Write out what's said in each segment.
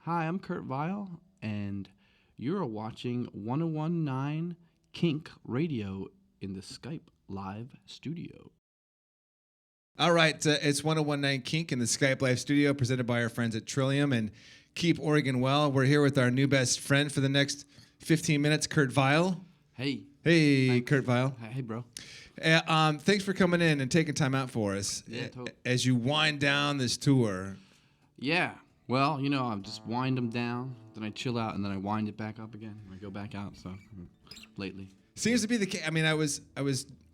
Hi, I'm Kurt Vile, and you're watching 101.9 KINK Radio in the Skype live studio. All right, it's 101.9 KINK in the Skype Live studio, presented by our friends at Trillium and Keep Oregon Well. We're here with our new best friend for the next 15 minutes, Kurt Vile. Hey. Hey, Thanks. Kurt Vile. Hey, bro. Thanks for coming in and taking time out for us as you wind down this tour. Yeah. Well, I just wind them down, then I chill out, and then I wind it back up again. I go back out, so lately. Seems to be the case. I mean, I was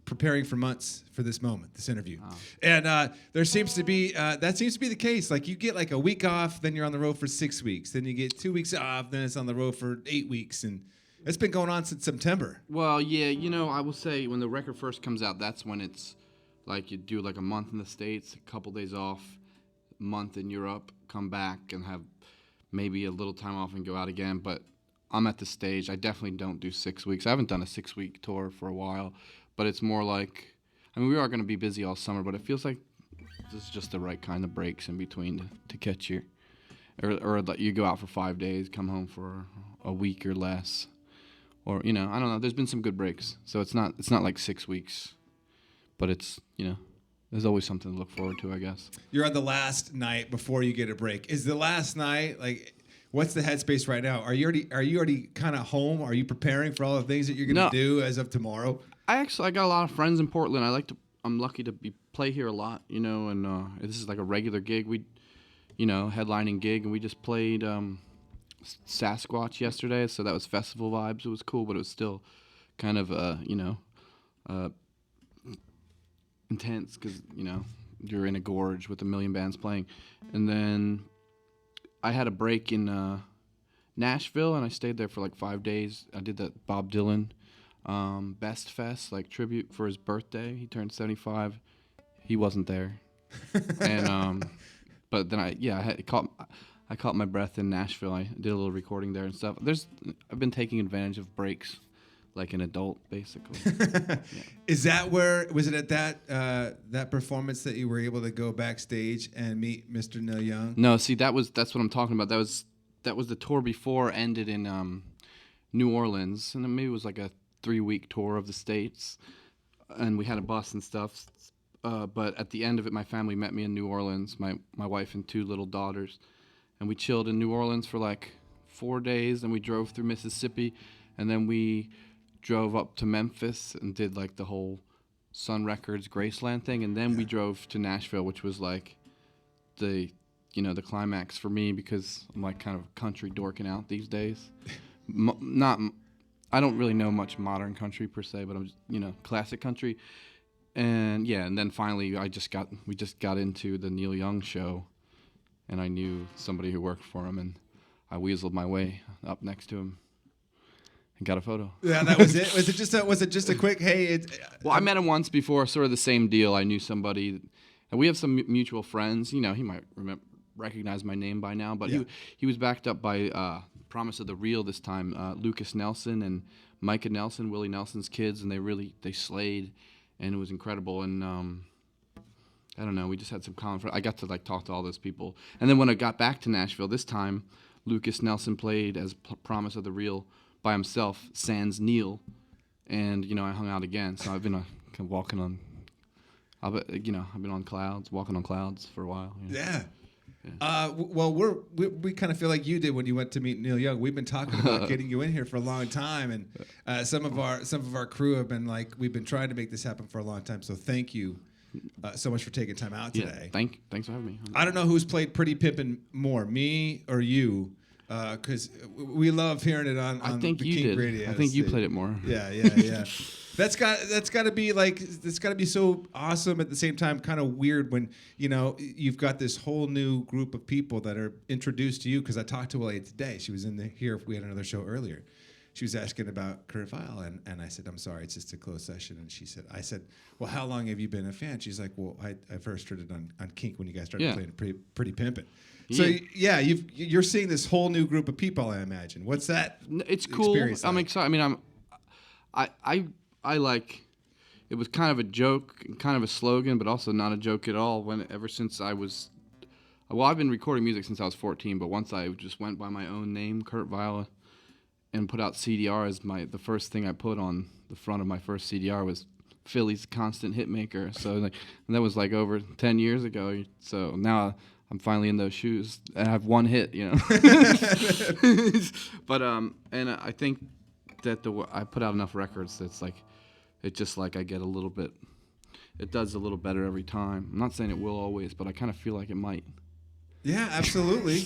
preparing for months for this moment, this interview. Oh. And there seems to be, that seems to be the case. Like you get like a week off, then you're on the road for 6 weeks. Then you get 2 weeks off, then it's on the road for 8 weeks. And it's been going on since September. Well, yeah, I will say when the record first comes out, that's when it's like you do like a month in the States, a couple days off, a month in Europe, come back and have maybe a little time off and go out again. But I'm at the stage, I definitely don't do 6 weeks. I haven't done a 6-week tour for a while. But it's more like, we are going to be busy all summer, but it feels like this is just the right kind of breaks in between to catch you. Or you go out for 5 days, come home for a week or less. Or, I don't know. There's been some good breaks. So it's not like 6 weeks. But it's, there's always something to look forward to, I guess. You're on the last night before you get a break. Is the last night, what's the headspace right now? Are you already kind of home? Are you preparing for all the things that you're going to do as of tomorrow? I got a lot of friends in Portland. I'm lucky to play here a lot, and this is like a regular gig. We, headlining gig, and we just played Sasquatch yesterday, so that was festival vibes. It was cool, but it was still kind of, intense because, you're in a gorge with a million bands playing. And then I had a break in Nashville, and I stayed there for like 5 days. I did that Bob Dylan Best Fest, like tribute for his birthday. He turned 75. He wasn't there. And but then I caught my breath in Nashville. I did a little recording there and stuff. I've been taking advantage of breaks like an adult, basically. Yeah. Is that was it at that performance that you were able to go backstage and meet Mr. Neil Young? No, see, that's what I'm talking about. That was the tour before ended in New Orleans, and then maybe it was like a 3-week tour of the States, and we had a bus and stuff. But at the end of it, my family met me in New Orleans, my wife and 2 little daughters, and we chilled in New Orleans for like 4 days, and we drove through Mississippi, and then we drove up to Memphis and did like the whole Sun Records Graceland thing, and then we drove to Nashville, which was like the climax for me because I'm like kind of country dorking out these days. I don't really know much modern country per se, but I'm just, classic country. And and then finally we just got into the Neil Young show, and I knew somebody who worked for him, and I weaseled my way up next to him and got a photo. Yeah, that was it. Was it just a quick hey? Well, I met him once before, sort of the same deal. I knew somebody, and we have some mutual friends. He might recognize my name by now, but he was backed up by Promise of the Real this time. Lucas Nelson and Micah Nelson, Willie Nelson's kids, and they slayed, and it was incredible. And I don't know, we just had some common friends. I got to talk to all those people, and then when I got back to Nashville this time, Lucas Nelson played as Promise of the Real by himself, sans Neil, and I hung out again. So I've been kind of walking on, I've been on clouds, walking on clouds for a while. Yeah. Well, we kind of feel like you did when you went to meet Neil Young. We've been talking about getting you in here for a long time, and some of our crew have been we've been trying to make this happen for a long time. So thank you so much for taking time out today. Thanks for having me. I don't know who's played Pretty Pimpin' more, me or you, because we love hearing it on the KINK radio. I think you played it more. Yeah. That's got to be so awesome at the same time kind of weird when you've got this whole new group of people that are introduced to you. Because I talked to Elliot today. She was here. If we had another show earlier, she was asking about Kurt Vile, and I said, I'm sorry, it's just a closed session. And I said, well, how long have you been a fan? She's like, well, I first heard it on KINK when you guys started playing Pretty Pimpin'. So you're seeing this whole new group of people, I imagine. What's that? It's cool. Like? I'm excited. I like. It was kind of a joke, kind of a slogan, but also not a joke at all. Ever since I was Well, I've been recording music since I was 14, but once I just went by my own name, Kurt Viola, and put out CDR as the first thing I put on the front of my first CDR was Philly's Constant Hitmaker. So and that was like over 10 years ago. So now I'm finally in those shoes. I have one hit, But and I think that I put out enough records that's like it just like I get a little bit. It does a little better every time. I'm not saying it will always, but I kind of feel like it might. Yeah, absolutely.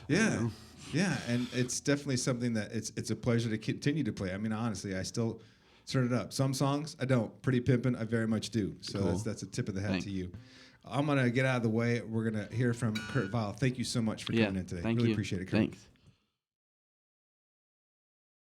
Yeah. Yeah, and it's definitely something that it's a pleasure to continue to play. I mean, honestly, I still turn it up. Some songs I don't. Pretty Pimpin', I very much do. So Cool. that's a tip of the hat Thanks. to you. I'm going to get out of the way. We're going to hear from Kurt Vile. Thank you so much for coming in today. Thank Really you. appreciate it, Kurt. Thanks.